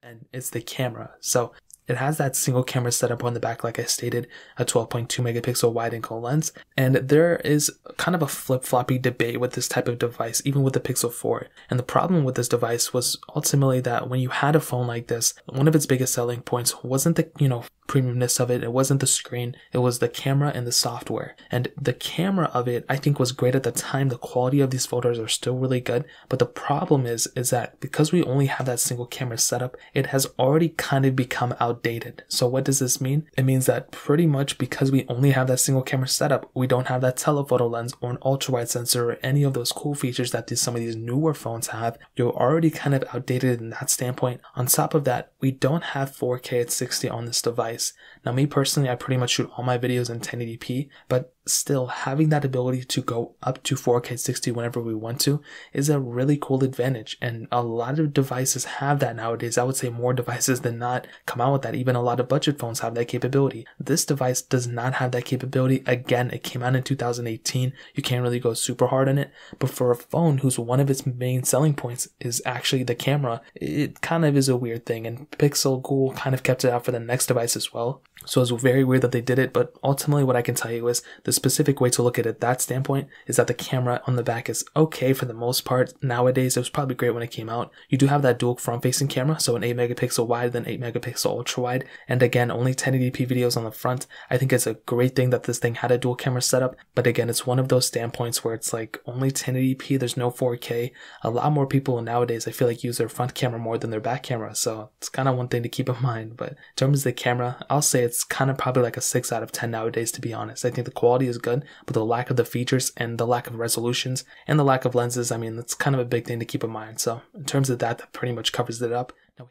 and it's the camera. So it has that single camera setup on the back, like I stated, a 12.2 megapixel wide-angle lens, and there is kind of a flip-floppy debate with this type of device, even with the Pixel 4. And the problem with this device was ultimately that when you had a phone like this, one of its biggest selling points wasn't the, premiumness of it, it wasn't the screen, it was the camera and the software. And the camera of it, I think, was great at the time. The quality of these photos are still really good, but the problem is that because we only have that single camera setup, it has already kind of become outdated. So what does this mean? It means that pretty much because we only have that single camera setup, we don't have that telephoto lens or an ultra wide sensor or any of those cool features that some of these newer phones have. You're already kind of outdated in that standpoint. On top of that, we don't have 4K at 60 on this device. Now, me personally, I pretty much shoot all my videos in 1080p, but still having that ability to go up to 4K 60 whenever we want to is a really cool advantage, and a lot of devices have that nowadays. I would say more devices than not come out with that. Even a lot of budget phones have that capability. This device does not have that capability. Again, it came out in 2018. You can't really go super hard on it, but for a phone whose one of its main selling points is actually the camera, it kind of is a weird thing, and Pixel Google kind of kept it out for the next device as well. So it's very weird that they did it, but ultimately what I can tell you is the specific way to look at it that standpoint is that the camera on the back is okay for the most part. Nowadays, it was probably great when it came out. You do have that dual front-facing camera, so an 8 megapixel wide, then 8 megapixel ultra wide, and again, only 1080p videos on the front. I think it's a great thing that this thing had a dual camera setup, but again, it's one of those standpoints where it's like only 1080p, there's no 4K. A lot more people nowadays, I feel like, use their front camera more than their back camera, so it's kind of one thing to keep in mind. But in terms of the camera, I'll say it's kind of probably like a 6 out of 10 nowadays, to be honest. I think the quality is good, but the lack of the features and the lack of resolutions and the lack of lenses, I mean, that's kind of a big thing to keep in mind. So in terms of that, that pretty much covers it up. Now